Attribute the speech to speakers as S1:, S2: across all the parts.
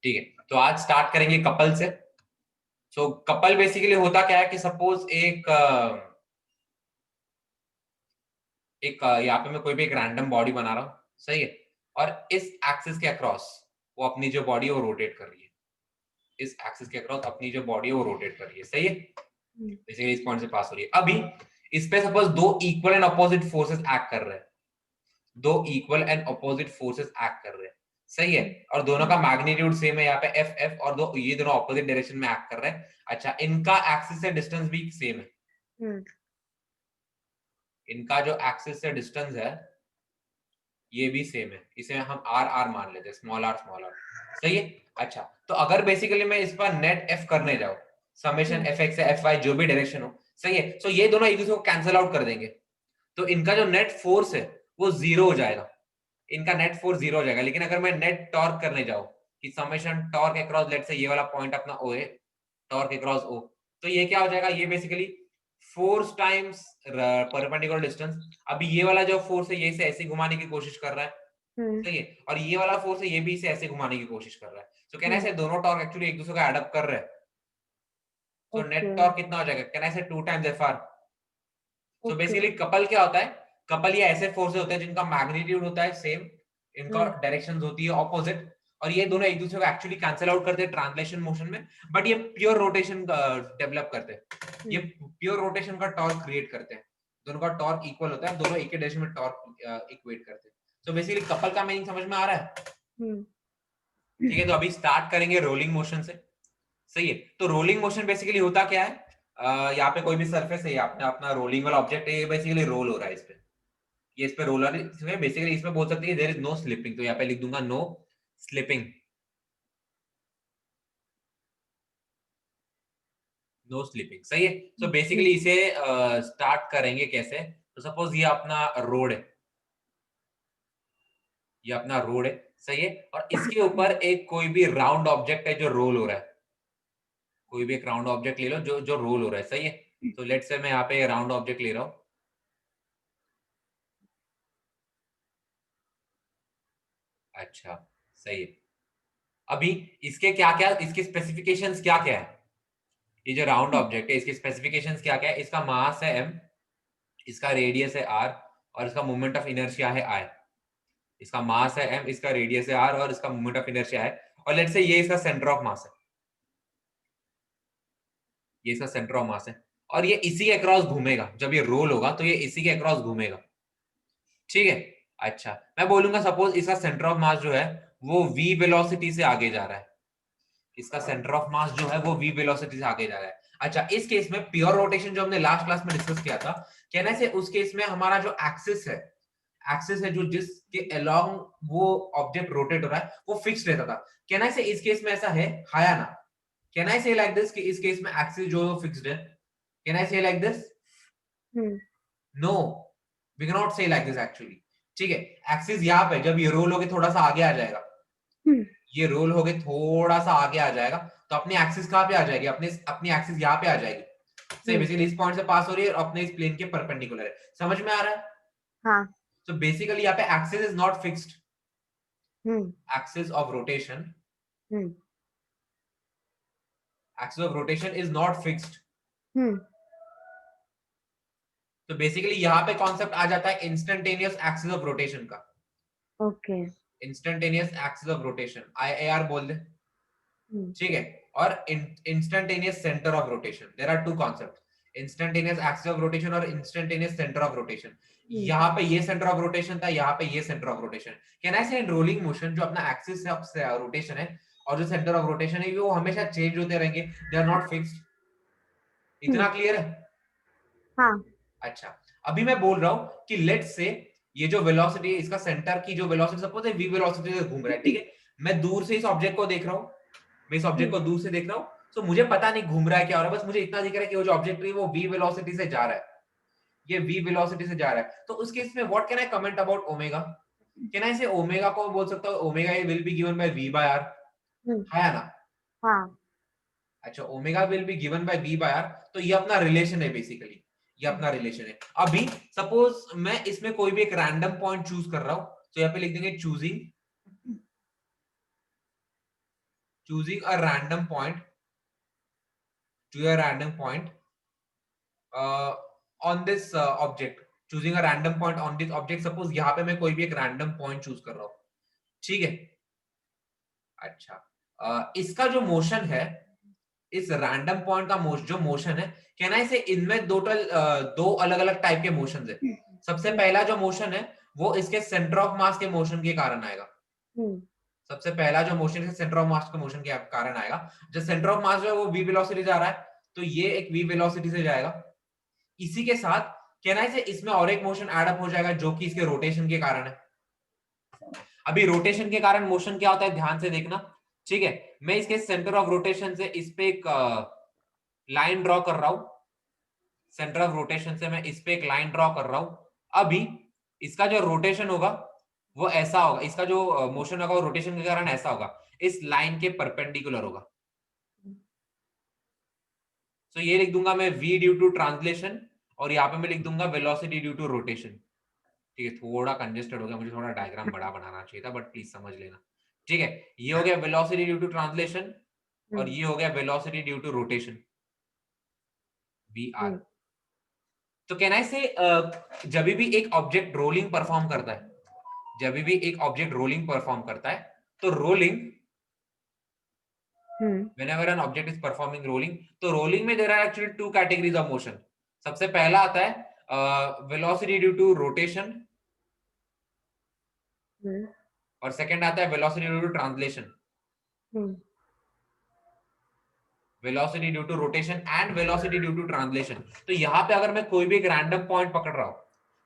S1: ठीक है, तो आज स्टार्ट करेंगे कपल से। सो कपल बेसिकली होता क्या है कि सपोज यहाँ पे मैं कोई भी एक रैंडम बॉडी बना रहा हूँ, सही है, और इस एक्सिस के अक्रॉस वो अपनी जो बॉडी है वो रोटेट कर रही है। इस एक्सिस के अक्रॉस अपनी जो बॉडी है वो रोटेट कर रही है, सही है, बेसिकली इस पॉइंट से पास हो रही है। अभी इस पे सपोज दो equal and opposite forces act कर रहे हैं, दो equal and opposite forces act कर रहे हैं, सही है, और दोनों का मैग्नीट्यूड सेम है, यहाँ पे एफ एफ, और ये दोनों अपोजिट डायरेक्शन में एक्ट कर रहे हैं। अच्छा, इनका एक्सिस से डिस्टेंस भी सेम है, इनका जो एक्सिस से डिस्टेंस है ये भी सेम है, इसे हम आर आर मान लेते हैं, स्मॉल आर, सही है। अच्छा, तो अगर बेसिकली मैं इस पर नेट एफ करने जाऊं, summation F x F y जो भी डायरेक्शन हो, सही है, तो ये दोनों एक दूसरे को कैंसिल आउट कर देंगे, तो इनका जो नेट फोर्स है वो जीरो हो जाएगा, इनका नेट फोर्स जीरो हो जाएगा। लेकिन अगर मैं नेट टॉर्क करने जाऊं कि summation torque across, let's say ये वाला पॉइंट अपना ओ है, टॉर्क अक्रॉस ओ, तो ये क्या हो जाएगा, ये basically force times perpendicular distance. अभी ये वाला जो फोर्स है ये इसे ऐसे घुमाने की कोशिश कर रहा है, सही है, और ये वाला फोर्स है ये भी इसे ऐसे घुमाने की कोशिश कर रहा है। तो कहना है दोनों टॉर्क एक्चुअली एक दूसरे को एडअप कर रहे हैं, तो नेट टॉर्क कितना हो जाएगा, कहना है 2 times F R. So basically couple क्या होता है, कपल ये ऐसे फोर्सेस होते हैं जिनका मैग्नीट्यूड होता है सेम, इनका डायरेक्शंस होती है ऑपोजिट, और ये दोनों एक दूसरे को एक्चुअली कैंसिल आउट करते हैं ट्रांसलेशन मोशन में, बट ये प्योर रोटेशन डेवलप करते हैं, ये प्योर रोटेशन का टॉर्क क्रिएट करते हैं, दोनों का टॉर्क इक्वल होता है, दोनों एक ही डायरेक्शन में टॉर्क इक्वेट करते हैं। तो बेसिकली कपल का मीनिंग समझ में आ रहा है? ठीक है, तो अभी स्टार्ट करेंगे रोलिंग मोशन से, सही है। तो रोलिंग मोशन बेसिकली होता क्या है, यहाँ पे कोई भी सरफेस है, आपने अपना रोलिंग वाला ऑब्जेक्ट है, ये बेसिकली रोल हो रहा है इस पे, ये इस पे रोल हो रहा है, बेसिकली इसमें बोल सकते हैं देयर इज नो स्लिपिंग, तो यहाँ पे लिख दूंगा नो स्लिपिंग, नो स्लिपिंग, सही है। तो बेसिकली इसे स्टार्ट करेंगे कैसे, तो सपोज ये अपना रोड है, ये अपना रोड है, सही है, और इसके ऊपर एक कोई भी राउंड ऑब्जेक्ट है जो रोल हो रहा है, कोई भी एक राउंड ऑब्जेक्ट ले लो जो जो रोल हो रहा है, सही है। तो लेट्स से मैं यहाँ पे राउंड ऑब्जेक्ट ले रहा हूँ, अच्छा, सही है। अभी इसके क्या क्या, इसके स्पेसिफिकेशंस क्या क्या है, ये जो राउंड ऑब्जेक्ट है इसकी स्पेसिफिकेशंस क्या क्या है, इसका मास है m, इसका रेडियस है r, और इसका मोमेंट ऑफ इनर्शिया है I। इसका मास है m, इसका रेडियस है r, और इसका मोमेंट ऑफ इनर्शिया है, और लेट्स से ये इसका सेंटर ऑफ मास है, ये इसका सेंटर ऑफ मास है, और ये इसी के अक्रॉस घूमेगा, जब ये रोल होगा तो ये इसी के अक्रॉस घूमेगा, ठीक है। अच्छा, मैं बोलूंगा सपोज इसका सेंटर ऑफ मास जो है वो v वेलोसिटी से आगे जा रहा है, इसका सेंटर ऑफ मास जो है वो v वेलोसिटी से आगे जा रहा है। अच्छा, इस केस में प्योर रोटेशन जो हमने लास्ट क्लास में डिस्कस किया था, कहने से उस केस में हमारा जो एक्सिस है जो जिसके अलोंग वो ऑब्जेक्ट रोटेट हो रहा है वो फिक्स रहता था। कहना से इस केस में ऐसा है हाया ना, can I say like this कि इस केस में एक्सिस जो फिक्स्ड है, can I say like this, no, we can not say like this actually, ठीक है। एक्सिस यहाँ पे जब ये रोल होके थोड़ा सा आगे आ जाएगा, ये रोल हो गए थोड़ा सा आगे आ जाएगा, तो अपनी एक्सिस कहां पे आ जाएगी, अपने अपनी एक्सिस यहाँ पे आ जाएगी, सही, बेसिकली इस पॉइंट से पास हो रही है और अपने इस प्लेन के परपेंडिकुलर है, समझ में आ रहा है? हाँ। तो बेसिकली यहाँ पे axis is not fixed, axis of rotation, axis of rotation is not fixed. तो बेसिकली यहाँ पे कॉन्सेप्ट आ जाता है इंस्टेंटेनियस एक्सिस ऑफ रोटेशन का, okay, instantaneous axis of rotation, IAR बोल दे, ठीक है, और instantaneous centre of rotation, there are two concept, instantaneous axis of rotation और इंस्टेंटेनियस सेंटर ऑफ रोटेशन। यहाँ पे ये सेंटर ऑफ रोटेशन था, यहाँ पे ये centre of rotation. Can I से इन रोलिंग मोशन जो अपना एक्सिस ऑफ रोटेशन है और जो सेंटर ऑफ रोटेशन है वो हमेशा चेंज होते रहेंगे, दे आर नॉट फिक्स्ड। इतना क्लियर है? हाँ। अच्छा, अभी मैं बोल रहा हूं कि लेट्स से ये जो वेलोसिटी इसका सेंटर की जो वेलोसिटी सपोज है v वेलोसिटी से घूम रहा है, ठीक है, मैं दूर से इस ऑब्जेक्ट को देख रहा हूं, मैं इस ऑब्जेक्ट को दूर से देख रहा हूं, तो मुझे पता नहीं घूम रहा है क्या हो रहा है, बस मुझे इतना दिख रहा है कि वो जो ऑब्जेक्ट है वो v वेलोसिटी से जा रहा है, ये v वेलोसिटी से जा रहा है। तो उस केस में what can I comment about omega, can I say omega को बोल सकता हूं omega will be given by v by r, है ना? हाँ। अच्छा, omega will be given by v by r, तो ये अपना रिलेशन है, बेसिकली ये अपना रिलेशन है। अभी सपोज मैं इसमें कोई भी एक रैंडम पॉइंट चूज कर रहा हूं, तो यहाँ पे लिख देंगे choosing choosing a random point on this object, choosing a random point on this object. Suppose यहाँ पे मैं कोई भी एक रैंडम पॉइंट चूज कर रहा हूँ, ठीक है। अच्छा, इसका जो मोशन है, इस रैंडम पॉइंट का जो मोशन है, कहना है इसे इनमें दो अलग अलग टाइप के मोशन है। सबसे पहला जो मोशन है वो इसके सेंटर ऑफ मास के मोशन के कारण आएगा। सबसे पहला जो मोशन है सेंटर ऑफ मास के मोशन के कारण आएगा। जो सेंटर ऑफ मास जो है वो v वेलोसिटी जा रहा है, तो ये एक v वेलोसिटी से जाएगा। इसी के साथ कहना है इसमें और एक मोशन ऐड अप हो जाएगा जो कि इसके रोटेशन के कारण है। अभी रोटेशन के कारण मोशन क्या होता है, ध्यान से देखना, ठीक है। मैं इसके सेंटर ऑफ रोटेशन से इस पे एक लाइन ड्रॉ कर रहा हूं। सेंटर ऑफ रोटेशन से मैं इस पे एक लाइन ड्रॉ कर रहा हूं। अभी इसका जो रोटेशन होगा वो ऐसा होगा, इसका जो मोशन होगा वो रोटेशन के कारण ऐसा होगा, इस लाइन के परपेंडिकुलर होगा। तो ये लिख दूंगा मैं v ड्यू टू ट्रांसलेशन, और यहाँ पे मैं लिख दूंगा वेलोसिटी ड्यू टू रोटेशन। ठीक है, थोड़ा कंजेस्टेड हो गया, मुझे थोड़ा डायग्राम बड़ा बनाना चाहिए था, बट प्लीज समझ लेना। ठीक है, ये हो गया वेलोसिटी ड्यू टू ट्रांसलेशन, और ये हो गया velocity due to rotation, vr। तो कहना है से जब भी एक ऑब्जेक्ट रोलिंग परफॉर्म करता है, जब भी एक ऑब्जेक्ट रोलिंग परफॉर्म करता है, तो rolling, whenever an object is performing rolling, तो रोलिंग में there are actually two categories of motion। सबसे पहला आता है velocity due to rotation, और सेकंड आता है velocity due to translation। Velocity due to rotation and velocity due to translation. तो यहाँ पे अगर मैं कोई भी एक रैंडम पॉइंट पकड़ रहा हूं,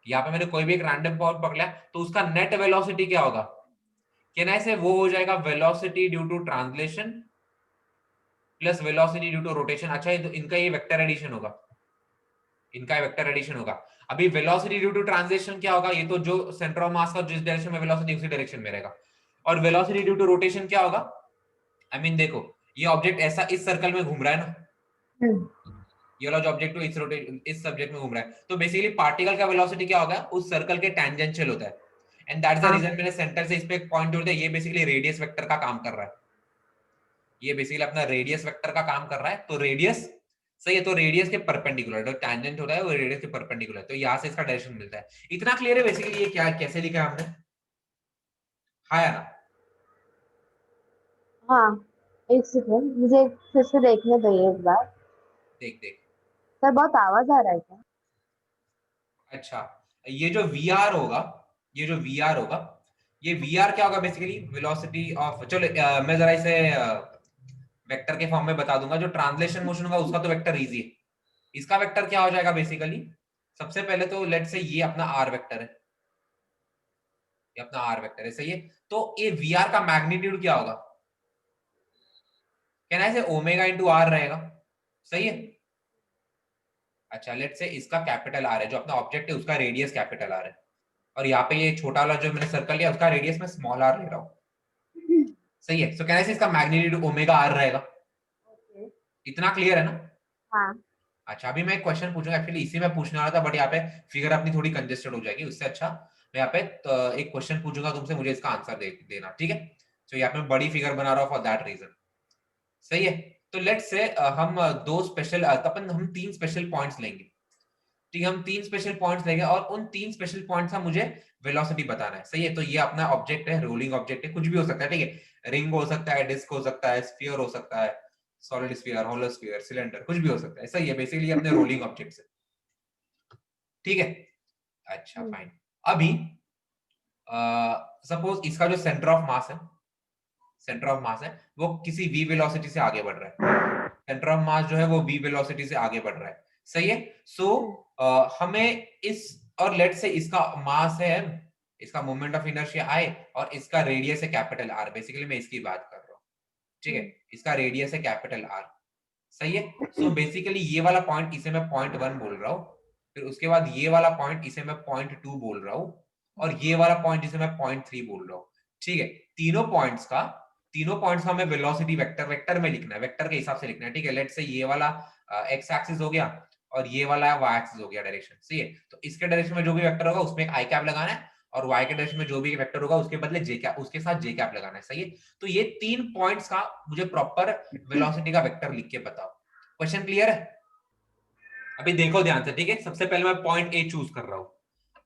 S1: यहाँ पे मैंने कोई भी एक रैंडम पॉइंट पकड़ लिया, तो उसका नेट वेलोसिटी क्या होगा, कहना है वो हो जाएगा velocity due to translation plus velocity due to rotation. अच्छा, इनका ये वेक्टर एडिशन होगा, इनका वेक्टर एडिशन होगा। अभी वेलोसिटी ड्यू टू ट्रांसलेशन क्या होगा, ये तो जो सेंटर ऑफ मास का जिस डायरेक्शन में वेलोसिटी उसी डायरेक्शन में रहेगा। और वेलोसिटी ड्यू टू रोटेशन क्या होगा, आई मीन देखो ये ऑब्जेक्ट ऐसा इस सर्कल में घूम रहा है ना, ये वाला जो ऑब्जेक्ट इस सब्जेक्ट में घूम रहा है, तो बेसिकली पार्टिकल का वेलोसिटी क्या होगा, उस सर्कल के टेंजेंशियल होता है। एंड दैट्स द रीजन मैंने सेंटर से इस पे एक पॉइंट जोड़ दिया। ये बेसिकली रेडियस वेक्टर का काम कर रहा है, ये बेसिकली अपना रेडियस वेक्टर का काम कर रहा है। तो रेडियस सही है, तो रेडियस के परपेंडिकुलर जो टेंजेंट होता है वो रेडियस के परपेंडिकुलर, तो यहां से इसका डायरेक्शन मिलता है। इतना क्लियर है बेसिकली ये क्या कैसे लिखा है हमने, हाँ या ना?
S2: हाँ, एक सेकंड मुझे फिर से देखने दो एक बार।
S1: देख देख
S2: सर बहुत आवाज आ रहा है क्या?
S1: अच्छा, ये जो वीआर होगा, ये जो वीआर होगा, ये वीआर क्या होगा बेसिकली, वेलोसिटी ऑफ, चलो मैं जरा इसे वेक्टर के फॉर्म में बता दूंगा। जो ट्रांसलेशन मोशन होगा उसका तो वेक्टर इजी है, इसका वेक्टर क्या हो जाएगा बेसिकली, सबसे पहले तो लेट्स से ये अपना आर वेक्टर है, ये अपना आर वेक्टर है, सही है। तो ये वीआर का मैग्नीट्यूड क्या होगा, कहना है ओमेगा इंटू आर रहेगा, सही है। अच्छा, लेट्स से इसका कैपिटल आर है, जो अपना ऑब्जेक्ट है उसका रेडियस कैपिटल आर है, और यहाँ पे ये छोटा वाला जो मैंने सर्कल लिया उसका रेडियस में स्मॉल आर ले रहा हूँ, सही है। तो कहना है इसका मैग्नीट्यूड ओमेगा आर रहेगा। इतना क्लियर है ना?
S2: हाँ।
S1: अच्छा, अभी मैं एक क्वेश्चन पूछूंगा, एक्चुअली इसी में पूछने वाला था, बट यहाँ पे फिगर अपनी थोड़ी कंजेस्टेड हो जाएगी, उससे अच्छा मैं यहाँ पे एक क्वेश्चन पूछूंगा तुमसे, मुझे इसका आंसर देना, ठीक है। तो यहाँ पे मैं बड़ी फिगर बना रहा हूँ फॉर दैट रीजन, सही है। तो लेट्स से हम हम तीन स्पेशल पॉइंट्स लेंगे, ठीक है। हम तीन स्पेशल पॉइंट्स लेंगे और उन तीन स्पेशल पॉइंट्स का मुझे वेलोसिटी बताना है, सही है। तो ये अपना ऑब्जेक्ट है, रोलिंग ऑब्जेक्ट है, कुछ भी हो सकता है, ठीक है। रिंग हो सकता है, डिस्क हो सकता है, स्फीयर हो सकता है, solid sphere, hollow sphere, cylinder, कुछ भी हो सकता है, सही है। बेसिकली अपने रोलिंग ऑब्जेक्ट है, ठीक है। अच्छा फाइन। अभी सपोज इसका जो सेंटर ऑफ मास है, सेंटर ऑफ मास है वो किसी v वेलोसिटी से आगे बढ़ रहा है, सेंटर ऑफ मास जो है वो v वेलोसिटी से आगे बढ़ रहा है, सही है। सो हमें इस, और लेट से इसका मास है, इसका मोमेंट ऑफ इनर्शिया i, और इसका रेडियस है कैपिटल R, बेसिकली मैं इसकी बात कर रहा हूँ, ठीक है। इसका रेडियस है कैपिटल R, सही है। सो बेसिकली ये वाला पॉइंट इसे मैं पॉइंट 1 बोल रहा हूँ, फिर उसके बाद ये वाला पॉइंट इसे मैं पॉइंट 2 बोल रहा हूँ, और ये वाला पॉइंट इसे मैं पॉइंट 3 बोल रहा हूँ, ठीक है। तीनों पॉइंट्स का हमें वेलोसिटी वेक्टर में लिखना है, वेक्टर के हिसाब से लिखना है, ठीक है। लेट्स से ये वाला एक्स एक्सिस हो गया और ये वाला वाई एक्सिस हो गया डायरेक्शन, सही है। तो इसके डायरेक्शन में जो भी वेक्टर होगा उसमें एक आई कैप लगाना है, और y के डायरेक्शन में जो भी वेक्टर होगा उसके बदले j कैप, उसके साथ j कैप लगाना है। सही है, तो ये 3 पॉइंट्स का मुझे प्रॉपर वेलोसिटी का वेक्टर लिख के बताओ। क्वेश्चन क्लियर है? अभी देखो ध्यान से, ठीक है। सबसे पहले मैं पॉइंट ए चूज कर रहा हूं।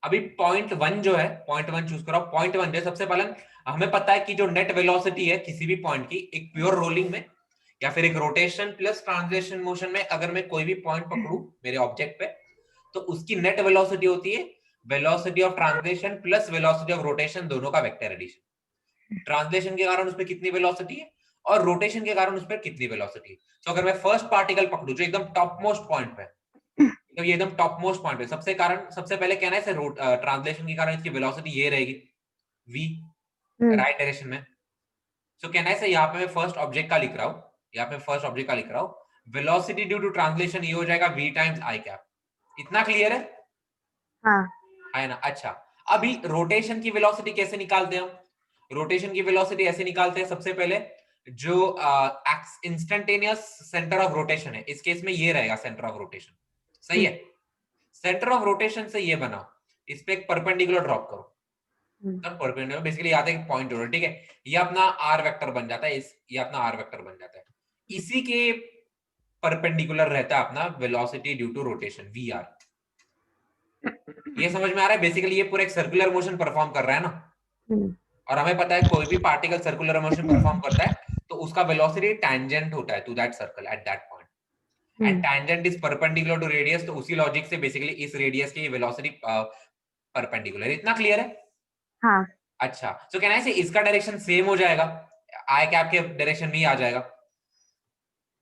S1: अभी पॉइंट 1 जो है, पॉइंट 1 चूज कर रहा हूं। पॉइंट 1 जो है, सबसे पहले हमें पता है कि जो नेट वेलोसिटी है किसी भी पॉइंट की, एक प्योर रोलिंग में या फिर एक रोटेशन प्लस ट्रांसलेशन मोशन में अगर मैं कोई भी पॉइंट पकड़ू मेरे ऑब्जेक्ट पे, तो उसकी नेट वेलोसिटी होती है velocity of translation plus velocity of rotation, दोनों का वेक्टर एडिशन। ट्रांसलेशन के कारण उसमें कितनी वेलोसिटी है और रोटेशन के कारण उसमें कितनी वेलोसिटी है। तो अगर मैं फर्स्ट पार्टिकल पकड़ू जो एकदम टॉप मोस्ट पॉइंट पे, तो ये एकदम टॉप मोस्ट पॉइंट है, सबसे पहले कहना है ट्रांसलेशन के कारण इसकी वेलोसिटी ये रहेगी v, राइट डायरेक्शन में। सो कहना है यहाँ पे मैं फर्स्ट ऑब्जेक्ट का लिख रहा हूँ, यहाँ पे फर्स्ट ऑब्जेक्ट का लिख रहा हूँ, वेलोसिटी ड्यू टू ट्रांसलेशन ये हो जाएगा v टाइम्स आई कैप। इतना क्लियर है?
S2: हाँ
S1: है ना? अच्छा, अभी रोटेशन की वेलोसिटी कैसे निकालते हैं हम? रोटेशन की वेलोसिटी ऐसे निकालते हैं, सबसे पहले जो इंस्टेंटेनियस सेंटर ऑफ रोटेशन है, इस केस में ये रहेगा सेंटर ऑफ रोटेशन। सही है, सेंटर ऑफ रोटेशन से ये बनाओ, इस पे एक परपेंडिकुलर ड्रॉप करो। परपेंडिकुलर बेसिकली याद है एक पॉइंट हो, ठीक है, ये अपना आर वेक्टर बन जाता है, ये अपना आर वेक्टर बन जाता है। इसी के परपेंडिकुलर रहता है अपना velocity due to rotation v r. ये समझ में आ रहा है? बेसिकली ये पूरा एक सर्कुलर मोशन परफॉर्म कर रहा है ना, और हमें पता है कोई भी पार्टिकल सर्कुलर मोशन परफॉर्म करता है तो उसका वेलोसिटी टैंजेंट होता है to that circle at that point, and tangent is perpendicular to radius. तो उसी लॉजिक से बेसिकली इस रेडियस की वेलोसिटी परपेंडिकुलर। इतना क्लियर है?
S2: हाँ
S1: अच्छा, तो कहना है इसका डायरेक्शन सेम हो जाएगा, आई कैप के डायरेक्शन में ही आ जाएगा।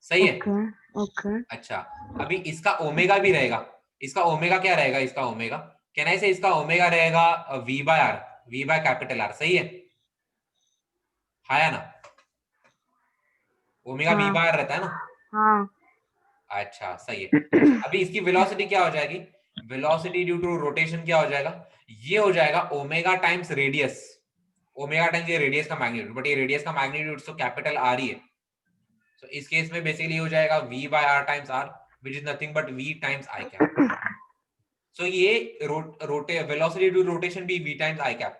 S1: सही है?
S2: ओके ओके
S1: अच्छा, अभी इसका ओमेगा भी रहेगा। इसका ओमेगा क्या रहेगा? इसका ओमेगा कहना है इसका ओमेगा रहेगा v by r, v by capital R. सही है? हाँ या ना? ओमेगा वी
S2: हाँ
S1: बाय आर रहता है ना?
S2: हाँ
S1: अच्छा सही है। अच्छा, अभी इसकी वेलोसिटी क्या हो जाएगी? वेलोसिटी ड्यू टू रोटेशन क्या हो जाएगा? ये हो जाएगा omega times radius. Omega times ये रेडियस का मैग्नीट्यूड, बट ये रेडियस का मैग्नीट्यूड तो कैपिटल आर ही है। तो इस केस में बेसिकली हो जाएगा v by R times R, which is nothing but v times i cap. So ये रोटे वेलोसिटी ड्यू रोटेशन भी v टाइम्स आई कैप।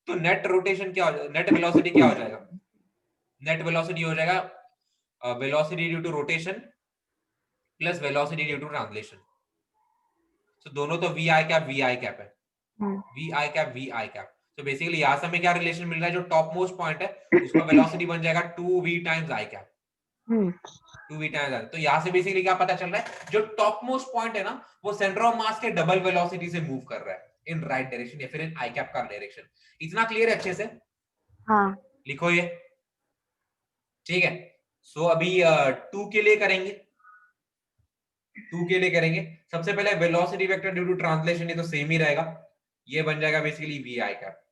S1: तो नेट रोटेशन क्या हो, नेट वेलोसिटी क्या हो जाएगा? नेट वेलोसिटी हो जाएगा velocity due to rotation plus velocity due to translation. तो दोनों तो वी आई कैप है, वी आई कैप। तो बेसिकली यहां से हमें क्या रिलेशन मिल रहा है? जो टॉप मोस्ट पॉइंट है उसका वेलोसिटी बन जाएगा 2v times i cap, 2v times. तो यहां से बेसिकली क्या पता चल रहा है? जो टॉप मोस्ट पॉइंट है ना, वो सेंटर ऑफ मास के डबल वेलोसिटी से मूव कर रहा है इन राइट डायरेक्शन या फिर इन आई कैप का डायरेक्शन। इतना क्लियर है अच्छे से?
S2: हाँ
S1: लिखो ये, ठीक है। सो अभी 2 के लिए करेंगे, 2 के लिए करेंगे। सबसे पहले velocity vector due to translation, ये तो सेम ही रहेगा, ये बन जाएगा बेसिकली वी आई कैप।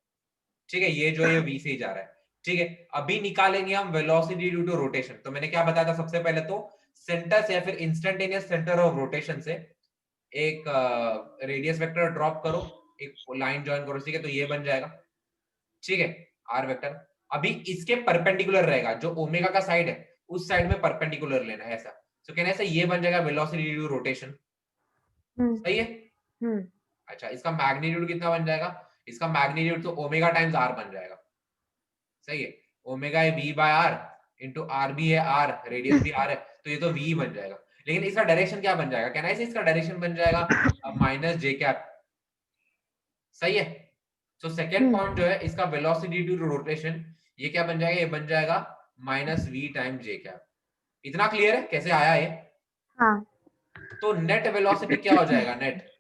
S1: ठीक है, ये जो है वी से ही जा रहा है। ठीक है, अभी निकालेंगे हम वेलोसिटी ड्यू टू रोटेशन। तो मैंने क्या बताया था? सबसे पहले तो सेंटर से या फिर इंस्टेंटेनियस सेंटर ऑफ रोटेशन से एक रेडियस वेक्टर ड्रॉप करो, एक लाइन ज्वाइन करो। ठीक है, तो ये बन जाएगा, ठीक है, आर वेक्टर। अभी इसके परपेंडिकुलर रहेगा, जो ओमेगा का साइड है उस साइड में परपेंडिकुलर लेना है, ऐसा। तो कहना है ये बन जाएगा वेलोसिटी ड्यू टू रोटेशन। सही है? अच्छा, इसका मैग्नीट्यूड कितना बन जाएगा? इसका मैग्नीट्यूड तो ओमेगा टाइम्स आर बन जाएगा। सही है, ओमेगा है v by r into r भी है, आर रेडियस भी आर है, तो ये तो वी बन जाएगा। लेकिन इसका डायरेक्शन क्या बन जाएगा? कहना है इसका डायरेक्शन बन जाएगा माइनस जे कैप। सही है, तो सेकेंड पॉइंट जो है इसका वेलोसिटी ड्यू टू रोटेशन, ये क्या बन जाएगा? ये बन जाएगा minus v time j cap. इतना क्लियर है कैसे आया ये?
S2: हाँ
S1: तो नेट वेलोसिटी क्या हो जाएगा? नेट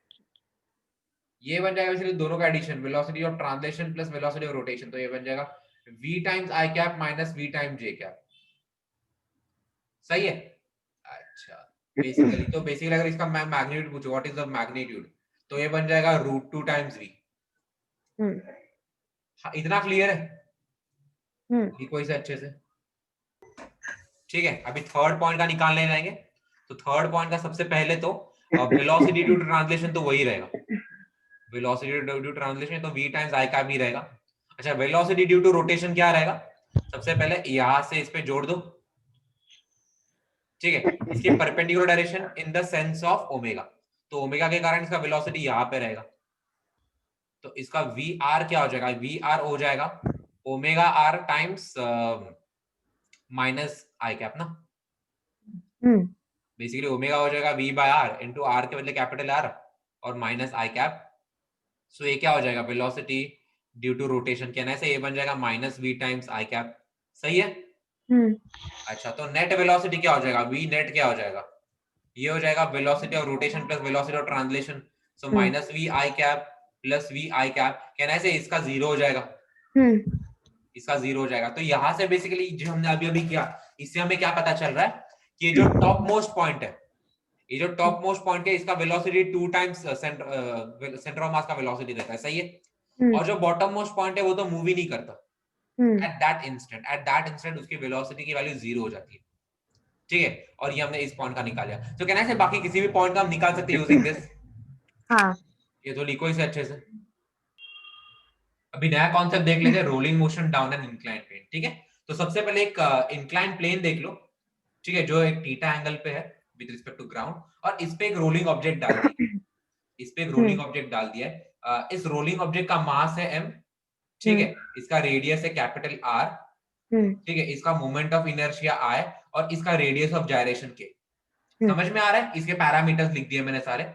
S1: ये बन जाएगा इसलिए दोनों का addition, velocity of translation plus velocity of rotation. तो ये बन जाएगा v times i cap minus v time j cap. सही है? अच्छा, बेसिकली अगर इसका मैग्नीट्यूड पूछो, व्हाट इज द मैग्नीट्यूड, तो ये बन जाएगा √2 टाइम्स v। इतना क्लियर है? लिखो इसे अच्छे से, ठीक है। अभी थर्ड पॉइंट का निकालने जाएंगे। तो थर्ड पॉइंट का सबसे पहले तो वेलोसिटी ड्यू टू ट्रांसलेशन तो वही रहेगा, वेलोसिटी ड्यू टू ट्रांसलेशन तो v टाइम्स i कैप ही रहेगा। अच्छा, वेलोसिटी ड्यू टू रोटेशन क्या रहेगा? सबसे पहले यहां से इस पे जोड़ दो, ठीक है, इसके perpendicular direction in the sense of omega. तो ओमेगा के कारण इसका वेलोसिटी यहां पे रहेगा, तो इसका वी आर क्या हो जाएगा, वी आर हो जाएगा omega r times minus i cap ना, बेसिकली ओमेगा हो जाएगा v by r into r के बदले कैपिटल आर और माइनस आई कैप। सो ये क्या हो जाएगा, वेलोसिटी ड्यू टू रोटेशन, कहने से ये बन जाएगा minus v times i cap. सही है। अच्छा, तो नेट वेलोसिटी क्या हो जाएगा, वी नेट क्या हो जाएगा, ये हो जाएगा velocity of rotation plus velocity of translation. So minus v i cap plus v i cap, कहने से इसका जीरो हो जाएगा, इसका जीरो हो जाएगा। तो यहां से बेसिकली जो हमने अभी अभी किया, इससे हमें क्या पता चल रहा है कि ये जो टॉप मोस्ट पॉइंट है, ये जो टॉप मोस्ट पॉइंट है, इसका velocity 2 times centre of mass का वेलोसिटी रहता है। सही है। और जो बॉटम मोस्ट पॉइंट है वो तो मूव ही नहीं करता, एट दैट इंस्टेंट उसकी वेलोसिटी की वैल्यू जीरो हो जाती है। ठीक है, और ये हमने इस पॉइंट का निकाला। तो कहना है बाकी किसी भी पॉइंट का हम निकाल सकते हैं यूजिंग दिस।
S2: हाँ,
S1: ये तो लिखो इसे अच्छे से। अभी नया कॉन्सेप्ट देख लेते हैं, rolling motion down an incline plane. ठीक है, तो सबसे पहले एक इंक्लाइन प्लेन देख लो, ठीक है, जो एक थीटा एंगल पे है विद रिस्पेक्ट टू ग्राउंड, और इस पे एक रोलिंग ऑब्जेक्ट डाल दी, इस पे एक रोलिंग ऑब्जेक्ट डाल दिया है। इस रोलिंग ऑब्जेक्ट का मास है m, ठीक है, इसका रेडियस है कैपिटल R, ठीक है, इसका मोमेंट ऑफ इनर्शिया I और इसका रेडियस ऑफ जायरेशन k। समझ में आ रहा है, इसके पैरामीटर्स लिख दिए मैंने सारे।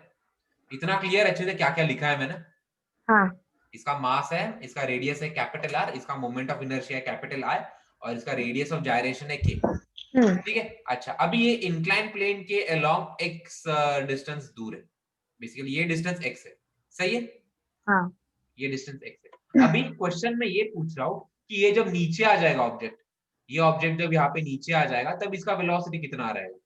S1: इतना क्लियर अच्छे से क्या क्या लिखा है मैंने।
S2: हाँ,
S1: इसका मास है, इसका रेडियस है कैपिटल R, इसका मोमेंट ऑफ इनर्शिया है कैपिटल I और इसका रेडियस ऑफ जायरेशन है k। ठीक है। अच्छा, अभी ये इंक्लाइन प्लेन के अलोंग x डिस्टेंस दूर है, बेसिकली ये डिस्टेंस x है। सही है।
S2: हाँ,
S1: ये डिस्टेंस x है। अभी क्वेश्चन में ये पूछ रहा हूं कि ये जब नीचे आ जाएगा ऑब्जेक्ट, ये ऑब्जेक्ट जब यहाँ पे नीचे आ जाएगा तब इसका वेलोसिटी कितना रहेगा।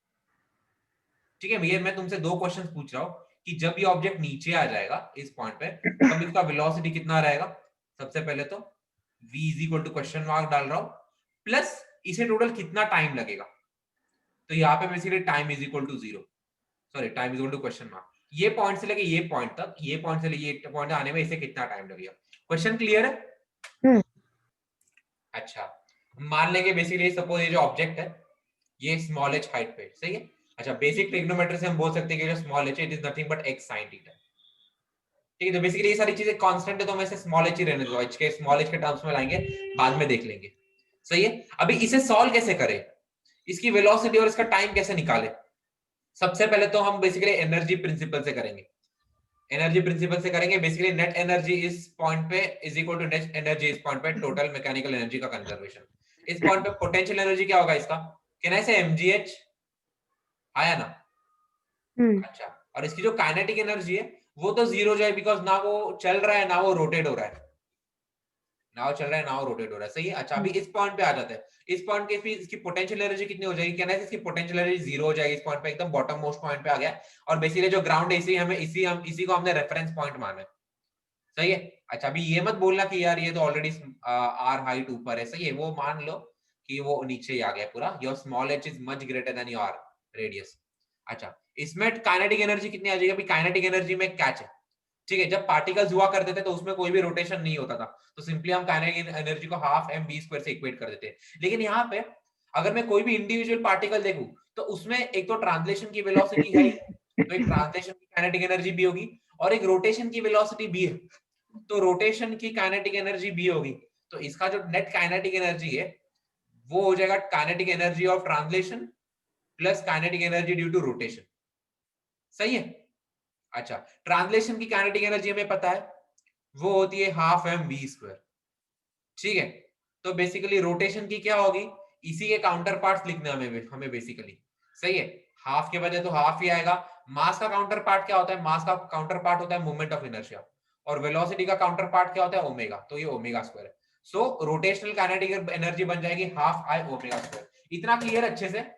S1: ठीक है, ये मैं तुमसे दो क्वेश्चंस पूछ रहा हूँ कि जब ये ऑब्जेक्ट नीचे आ जाएगा इस पॉइंट पे तब इसका वेलोसिटी कितना रहेगा। सबसे पहले तो v is equal to question mark डाल रहा हूं, प्लस इसे टोटल कितना टाइम लगेगा। तो यहाँ पे basically time is equal to zero, sorry time is equal to question mark. ये पॉइंट से लेके ये पॉइंट तक, ये पॉइंट से लेके ये पॉइंट आने में इसे कितना टाइम लगेगा। क्वेश्चन क्लियर है। अच्छा, मान लेंगे बेसिकली सपोज ये जो ऑब्जेक्ट है ये स्मॉल h हाइट पे, सही है। अच्छा, बेसिक ट्रिग्नोमेट्री से हम बोल सकते हैं कि जो small h it is nothing but x sin theta. ठीक है, तो बेसिकली ये सारी चीजें कांस्टेंट है तो मैं इसे स्मॉल h ही रहने दो, h के स्मॉल h के टर्म्स में लाएंगे, बाद में देख लेंगे। सही है। अभी इसे सॉल्व कैसे करें, इसकी वेलोसिटी और इसका टाइम कैसे निकाले। सबसे पहले तो हम बेसिकली एनर्जी प्रिंसिपल से करेंगे, एनर्जी प्रिंसिपल से करेंगे। बेसिकली नेट एनर्जी इस पॉइंट पे is equal to net energy इस पॉइंट पे टोटल मैकेनिकल एनर्जी का कंजर्वेशन। इस पॉइंट पे पोटेंशियल एनर्जी क्या होगा इसका, कहना है mgh आया ना। अच्छा, और इसकी जो काइनेटिक एनर्जी है वो तो जीरो हो जाए, बिकॉज ना वो चल रहा है ना वो रोटेट हो रहा है, ना वो चल रहा है ना वो रोटेट हो रहा है। सही है। अच्छा, अभी इस पॉइंट पे आ जाते हैं, इस पॉइंट के फिर इसकी पोटेंशियल एनर्जी कितनी हो जाएगी, कहना है इसकी पोटेंशियल एनर्जी जीरो हो जाएगी इस पॉइंट पे, एकदम बॉटम मोस्ट पॉइंट पे आ गया। और बेसिकली जो ग्राउंड है इसी को हमने रेफरेंस पॉइंट माना है। सही है। अच्छा, अभी ये मत बोलना कि यार ये तो ऑलरेडी आर हाइट ऊपर है, सही है, वो मान लो कि वो नीचे ही आ गया पूरा, your small h is much greater than your radius. अच्छा, इसमें काइनेटिक एनर्जी कितनी आ जाएगी, अभी काइनेटिक एनर्जी में कैच है। ठीक है, जब पार्टिकल्स हुआ करते थे तो उसमें कोई भी रोटेशन नहीं होता था, तो सिंपली हम काइनेटिक एनर्जी को हाफ mv² से इक्वेट कर देते हैं। लेकिन यहाँ पे अगर मैं कोई भी इंडिविजुअल पार्टिकल देखूं तो उसमें एक तो ट्रांसलेशन की वेलोसिटी है ही, तो एक ट्रांसलेशन की काइनेटिक एनर्जी भी होगी और एक रोटेशन की वेलोसिटी भी है, तो रोटेशन की काइनेटिक एनर्जी भी होगी। तो इसका जो नेट काइनेटिक एनर्जी है वो हो जाएगा kinetic energy of translation plus kinetic energy due to rotation. सही है। अच्छा, ट्रांसलेशन की काइनेटिक एनर्जी हमें पता है वो होती है हाफ mv²। ठीक है, तो बेसिकली रोटेशन की क्या होगी, इसी के काउंटर पार्ट्स लिखने हमें बेसिकली। सही है, हाफ के बजाय तो हाफ ही आएगा। मास का काउंटर पार्ट क्या होता है, मास का काउंटर पार्ट होता है मोमेंट ऑफ इनर्शिया, और वेलोसिटी का काउंटर पार्ट क्या होता है ओमेगा, तो ये ओमेगा² है। सो रोटेशनल काइनेटिक एनर्जी बन जाएगी हाफ आई ओमेगा²। इतना क्लियर अच्छे से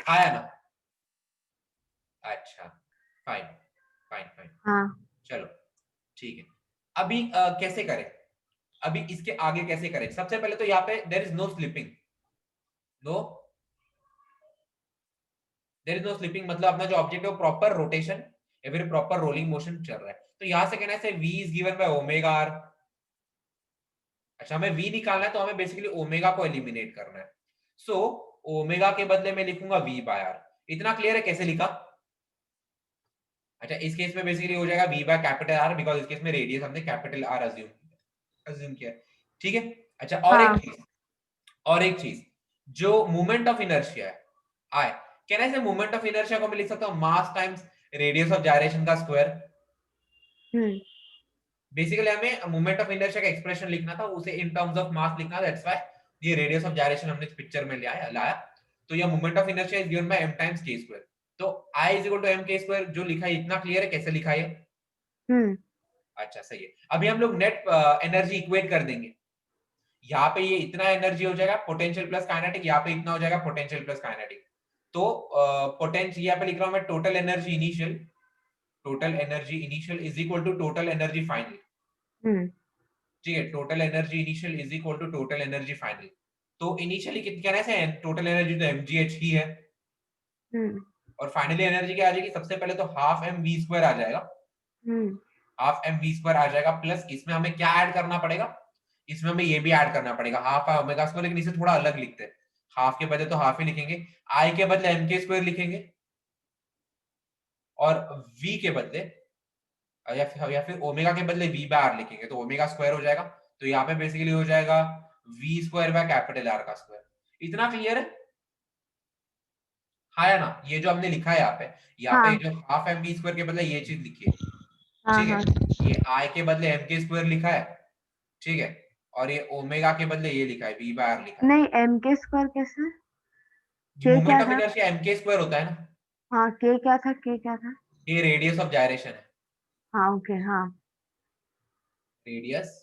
S1: आया ना। अच्छा, फाइन फाइन फाइन,
S2: हाँ,
S1: चलो ठीक है। अभी कैसे करें, अभी इसके आगे कैसे करें। सबसे पहले तो यहाँ पे there is no slipping, no there is no slipping, मतलब अपना जो ऑब्जेक्ट है वो प्रॉपर रोटेशन या फिर प्रॉपर रोलिंग मोशन चल रहा है। तो यहां से कहना है v is given by omega r. अच्छा, हमें v निकालना है तो हमें बेसिकली ओमेगा को एलिमिनेट करना है। सो ओमेगा के बदले में लिखूंगा v बाय आर। इतना क्लियर है कैसे लिखा, अच्छा, इस केस में बेसिकली हो जाएगा v by capital R, because इस केस में रेडियस हमने कैपिटल आर अज्यूम किया, ठीक है। अच्छा,
S2: हाँ
S1: और एक चीज जो मोमेंट ऑफ इनर्शिया है, आई कैन आई से मोमेंट ऑफ इनर्शिया को मैं लिख सकता हूं mass times radius of gyration का स्क्वायर। बेसिकली हमें मोमेंट ऑफ इनर्शिया का एक्सप्रेशन लिखना था, उसे इन टर्म्स ऑफ मास लिखना था, दैट्स व्हाई ये रेडियस ऑफ जायरेशन हमने इस पिक्चर में लाया। तो ये moment of inertia is given by m times k square. तो I is equal to m k square जो लिखा है इतना क्लियर है, कैसे लिखा है? अच्छा सही है। अभी हम लोग नेट एनर्जी इक्वेट कर देंगे। यहाँ पे ये इतना एनर्जी हो जाएगा पोटेंशियल प्लस काइनेटिक, यहाँ पे इतना हो जाएगा पोटेंशियल प्लस काइनेटिक। तो पोटेंशियल यहाँ पे लिख रहा हूं मैं total energy initial is equal to total energy final. ठीक है, total energy initial is equal to total energy final. तो इनिशियली कितनी कहना है, टोटल एनर्जी तो mgh ही है, और फाइनली एनर्जी क्या आ जाएगी? सबसे पहले तो हाफ एम वी स्क्वायर आ जाएगा, हाफ एम वी स्क्वायर आ जाएगा, प्लस इसमें हमें क्या ऐड करना पड़ेगा? इसमें हमें ये भी ऐड करना पड़ेगा हाफ ओमेगा स्क्वायर, लेकिन इसे थोड़ा अलग लिखते हैं। हाफ के बदले तो हाफ ही लिखेंगे, आई के बदले एम के स्क्वायर लिखेंगे, और वी के बदले या फिर ओमेगा के बदले वी बाय आर लिखेंगे, तो ओमेगा स्क्वायर हो जाएगा। तो यहाँ पे बेसिकली हो जाएगा v square by capital R का स्क्वायर। इतना क्लियर है? हाँ या ना? ये जो हमने लिखा है यहाँ पे जो हाफ एम वी स्क्वायर के बदले ये चीज लिखी है, ठीक है। ये आई के बदले एम के स्क्वायर लिखा है, ठीक है, और ये ओमेगा के बदले ये लिखा है वी बाय आर लिखा है।
S2: नहीं, एम के स्क्वायर कैसे?
S1: जो
S2: के
S1: मोमेंट
S2: क्या
S1: ऑफ
S2: था?
S1: इनर्शिया एम के स्क्वायर होता है ना,
S2: हाँ, के क्या था? के क्या था?
S1: ये रेडियस ऑफ जायरेशन है,
S2: हाँ ओके, हाँ
S1: रेडियस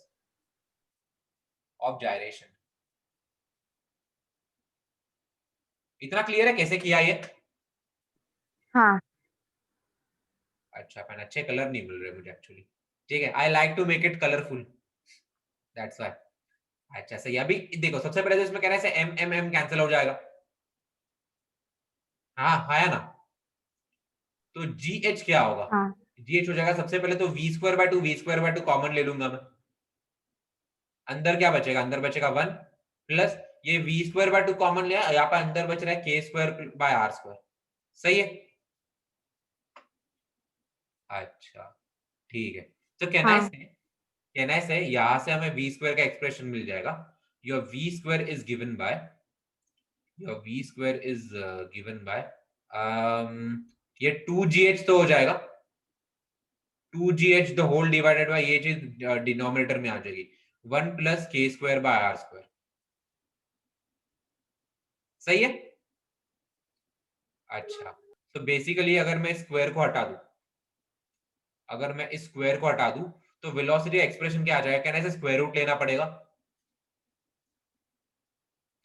S1: ऑफ जायरेशन। इतना क्लियर है कैसे किया ये?
S2: हाँ
S1: अच्छा, पेन अच्छे कलर नहीं मिल रहे मुझे एक्चुअली, ठीक है, I like to make it colourful, that's why. अच्छा सही। अभी देखो सबसे पहले तो इसमें कहना है एम एम एम कैंसिल हो जाएगा, हाँ है ना? तो जी एच क्या होगा?
S2: हाँ
S1: जी एच हो जाएगा सबसे पहले तो v square by two common ले लूंगा मैं, अंदर क्या बचेगा? अंदर बचेगा 1 प्लस ये v square by two common लिया, यहाँ पे अंदर बच रहा है के स्क्वायर बाय आर स्क्वायर। सही है? अच्छा ठीक है। तो
S2: हाँ
S1: कहना है यहां से हमें वी स्क्वायर का एक्सप्रेशन मिल जाएगा। Your v square is given by ये 2gh तो हो जाएगा, 2gh the whole divided bye ये चीज डिनोमिनेटर में आ जाएगी, 1 plus K square by R square. सही है? अच्छा, तो बेसिकली अगर मैं स्क्वायर को हटा दूं, अगर मैं इस स्क्वायर को हटा दूं तो वेलोसिटी एक्सप्रेशन क्या आ जाएगा? कहना है स्क्वायर रूट लेना पड़ेगा,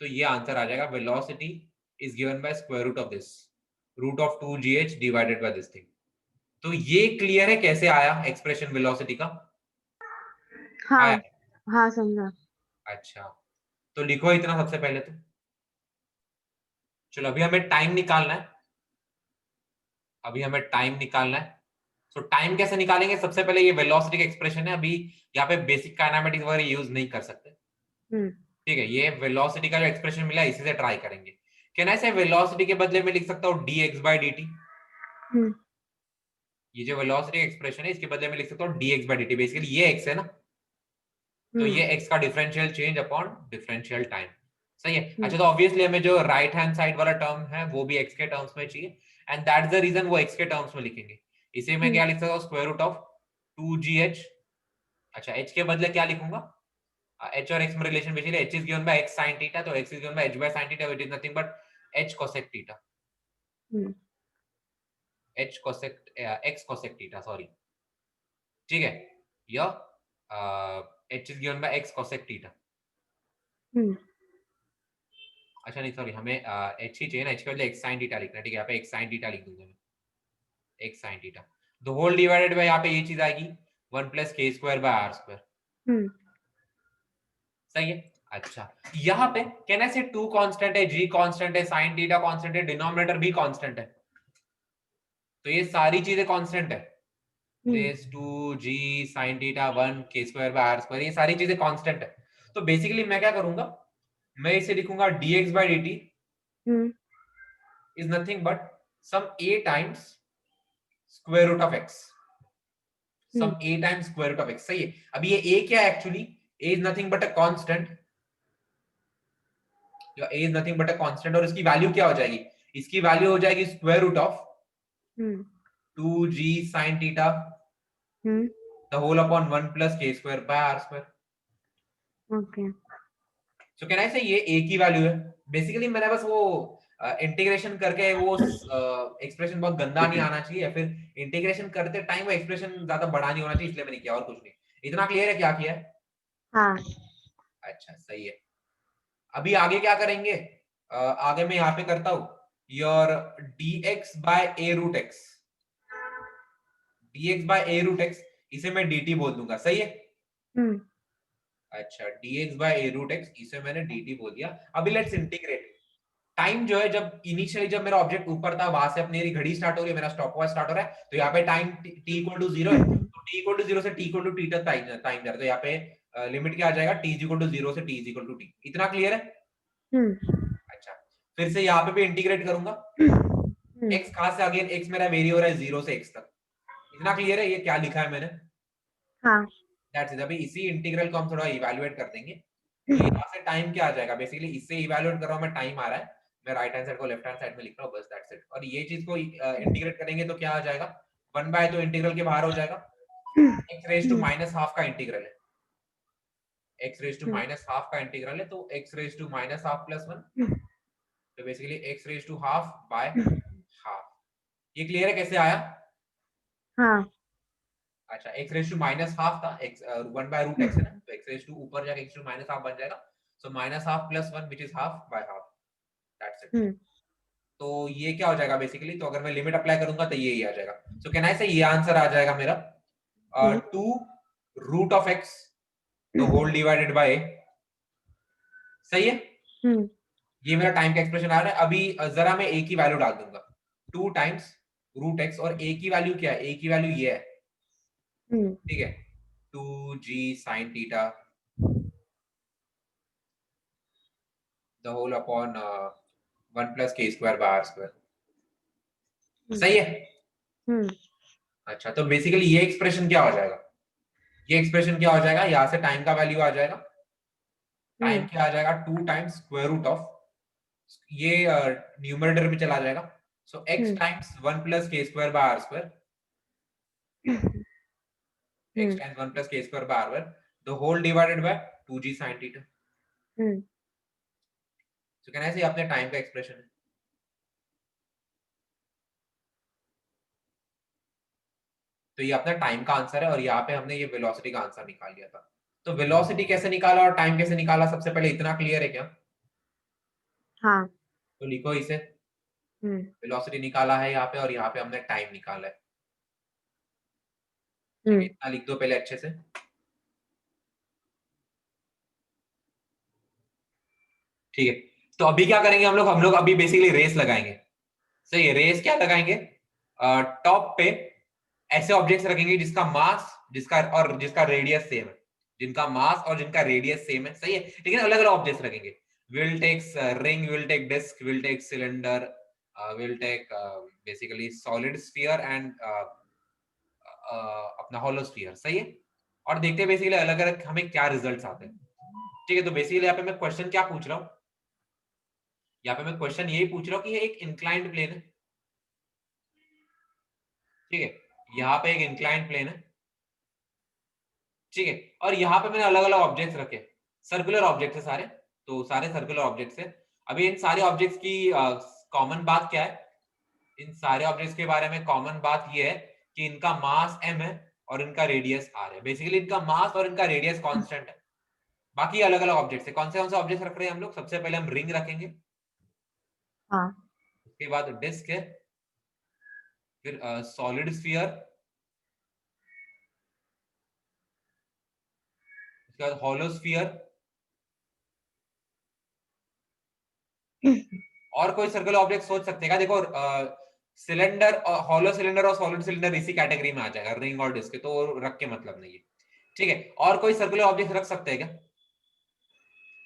S1: तो ये आंसर आ जाएगा velocity is given by square root of this, root of 2gh divided by this thing. तो ये क्लियर है कैसे आया एक्सप्रेशन वेलोसिटी का? आया?
S2: हाँ हाँ समझा।
S1: अच्छा, तो लिखो इतना सबसे पहले तो। चलो अभी हमें टाइम निकालना है, तो टाइम कैसे निकालेंगे? सबसे पहले ये वेलोसिटी का एक्सप्रेशन है, अभी यहाँ पे बेसिक काइनेमेटिक्स वगैरह यूज नहीं कर सकते, ठीक है। ये वेलोसिटी का जो एक्सप्रेशन मिला इसी से ट्राई करेंगे। कैन आई से वेलोसिटी के बदले में लिख सकता हूँ dx बाय dt। ये जो वेलोसिटी एक्सप्रेशन है इसके बदले में लिख सकता हूँ dx बाय dt, बेसिकली ये x है ना, तो ये x का differential change upon differential time. सही है। अच्छा, तो ऑब्वियसली हमें जो राइट हैंड साइड वाला टर्म है वो भी x के टर्म्स में चाहिए, एंड दैट्स द रीजन वो x के टर्म्स में लिखेंगे। इसे मैं क्या लिख सकता हूँ? Square root of 2gh। अच्छा, h के बदले क्या लिखूंगा? h और x में relation basically h is given by x sin theta, तो x is given by h by sin theta, which is nothing but h cosec theta, h cosec x cosec theta, sorry, ठीक है। या h is given by x cosec theta. अच्छा नहीं sorry, हमें h ही चाहिए ना, h के बदले x sin थीटा लिखना है, ठीक है। यहाँ पे x sin थीटा लिख दूंगा मैं, x sin theta the whole divided by यहाँ पे ये चीज आएगी 1 plus K square by R square. सही है। अच्छा, यहाँ पे कहना से 2 कांस्टेंट है, g कांस्टेंट है, sin थीटा कांस्टेंट है, डिनोमिनेटर भी कांस्टेंट है, तो ये सारी चीजें कांस्टेंट है, this 2g sin theta 1 k square by R square, ये सारी चीजें कांस्टेंट है। तो बेसिकली मैं क्या करूंगा? मैं इसे लिखूंगा dx by dt is nothing but some a times square root of X, some
S2: hmm
S1: a times square root of X. सही है। अभी ये a क्या है actually? a is nothing but a constant, या a is nothing but a constant, और इसकी value क्या हो जाएगी? इसकी वैल्यू हो जाएगी square root of
S2: hmm
S1: 2g sin theta
S2: hmm
S1: the whole upon 1 plus k square by r square.
S2: Okay
S1: so can I say ये a की वैल्यू है। बेसिकली मैंने बस वो इंटीग्रेशन करके वो एक्सप्रेशन बहुत गंदा नहीं आना चाहिए, या फिर इंटीग्रेशन करते टाइम वो एक्सप्रेशन ज्यादा बड़ा नहीं होना चाहिए, इसलिए मैंने किया, और कुछ नहीं। इतना क्लियर है क्या किया है?
S2: हाँ
S1: अच्छा सही है। अभी आगे क्या करेंगे? आगे मैं यहाँ पे करता हूं your dx by a root x, dx by a root x, इसे मैं dt बोल दूंगा। सही है।
S2: हम्म
S1: अच्छा dx by a root x, इसे मैंने dt बोल दिया। अभी लेट्स इंटीग्रेट। टाइम जो है, जब इनिशियली जब मेरा ऑब्जेक्ट ऊपर था, वहां से अपनी मेरी घड़ी स्टार्ट हो रही है, मेरा स्टॉपवॉच स्टार्ट हो रहा है, तो यहाँ पे टाइम t इक्वल टू 0 है, तो t इक्वल टू 0 से t इक्वल टू t तक टाइम जा रहा है, तो यहाँ पे लिमिट क्या आ जाएगा? t इक्वल टू 0 से t इक्वल टू t। इतना क्लियर है? अच्छा, फिर से यहाँ पे भी इंटीग्रेट करूंगा। x कहां से? अगेन x मेरा वेरी हो रहा है 0 से x तक। इतना क्लियर है ये क्या लिखा है मैंने?
S2: हाँ
S1: दैट्स इट। अभी इसी इंटीग्रल को हम थोड़ा इवैल्यूएट कर देंगे। तो यहाँ से टाइम क्या आ जाएगा? बेसिकली इससे इवैल्यूएट कर रहा हूं मैं, टाइम आ रहा है, मैं राइट हैंड साइड को लेफ्ट हैंड साइड में लिख रहा हूँ, बस दैट्स इट। और ये चीज को इंटीग्रेट करेंगे तो क्या आ जाएगा? 1 बाय, तो इंटीग्रल के बाहर हो जाएगा, x raise to minus half का इंटीग्रल है, x raise to minus half का इंटीग्रल है, तो x raise to minus half plus 1, तो basically x raise to half by half. ये क्लियर है कैसे आया?
S2: हाँ
S1: अच्छा, x raise to minus half था, x 1 बाय रूट x है ना, तो x रेज टू ऊपर जाके x टू माइनस हाफ बन जाएगा, so minus half plus 1 which is half by half, that's it. तो ये क्या हो जाएगा बेसिकली? तो अगर मैं लिमिट अप्लाई करूंगा तो ये ही आ जाएगा। सो कैन आई से ये आंसर आ जाएगा मेरा 2 root of x the whole divided by. सही है। ये मेरा टाइम का एक्सप्रेशन आ रहा है। अभी जरा मैं a की वैल्यू डाल दूंगा, 2 टाइम्स रूट x, और a की वैल्यू क्या है? a की वैल्यू ये है, ठीक है, 2g sin theta the whole upon 1 plus k square by r square. सही है। अच्छा, तो बेसिकली ये एक्सप्रेशन क्या हो जाएगा? ये एक्सप्रेशन क्या हो जाएगा? यहां से टाइम का वैल्यू आ जाएगा, टाइम क्या आ जाएगा? 2 टाइम्स स्क्वायर रूट ऑफ, ये न्यूमरेटर में चला जाएगा, so x times 1 plus k square by r square, x times 1 plus k square by r square the whole divided by 2g sin theta. So can I say अपने time का expression है। तो ये अपना time का answer है, और यहाँ पे हमने ये वेलोसिटी का आंसर निकाल लिया था। तो वेलोसिटी कैसे निकाला और टाइम कैसे निकाला, सबसे पहले इतना क्लियर है क्या?
S2: हाँ
S1: तो लिखो इसे, वेलोसिटी निकाला है यहाँ पे, और यहाँ पे हमने टाइम निकाला है। ठीक है, इतना लिख दो पहले अच्छे से। ठीक है, तो अभी क्या करेंगे हम लोग अभी बेसिकली रेस लगाएंगे। सही है, रेस क्या लगाएंगे? टॉप पे ऐसे ऑब्जेक्ट्स रखेंगे जिसका मास, जिसका रेडियस सेम है, जिनका मास और जिनका रेडियस सेम है। सही है, लेकिन अलग अलग ऑब्जेक्ट्स रखेंगे। Will take ring, will take disc, will take cylinder, will take basically solid sphere and अपना हॉलो स्फीयर। सही है, और देखते हैं बेसिकली अलग अलग हमें क्या रिजल्ट्स आते हैं। ठीक है, तो बेसिकली यहाँ पे मैं क्वेश्चन क्या पूछ रहा हूँ? यहाँ पे मैं क्वेश्चन यही पूछ रहा हूँ कि ये एक इंक्लाइंड प्लेन है, ठीक है, यहाँ पे एक इंक्लाइंड प्लेन है, ठीक है, और यहाँ पे मैंने अलग अलग ऑब्जेक्ट्स रखे, सर्कुलर ऑब्जेक्ट्स है सारे, तो सारे सर्कुलर ऑब्जेक्ट्स है। अभी इन सारे ऑब्जेक्ट्स की कॉमन बात क्या है? इन सारे ऑब्जेक्ट्स के बारे में कॉमन बात ये है कि इनका मास m है और इनका रेडियस r है। बेसिकली इनका मास और इनका रेडियस कांस्टेंट है। बाकी अलग अलग ऑब्जेक्ट्स है। कौन से ऑब्जेक्ट्स रख रहे हैं हम लोग? सबसे पहले हम रिंग रखेंगे,
S2: हाँ
S1: उसके बाद डिस्क है, फिर सॉलिड स्फीयर, उसके बाद हॉलो स्फीयर, और कोई सर्कुलर ऑब्जेक्ट सोच सकते हैं क्या? देखो सिलेंडर और हॉलो सिलेंडर और सॉलिड सिलेंडर इसी कैटेगरी में आ जाएगा, रिंग और डिस्क, तो रख के मतलब नहीं है। ठीक है, और कोई सर्कुलर ऑब्जेक्ट रख सकते हैं क्या?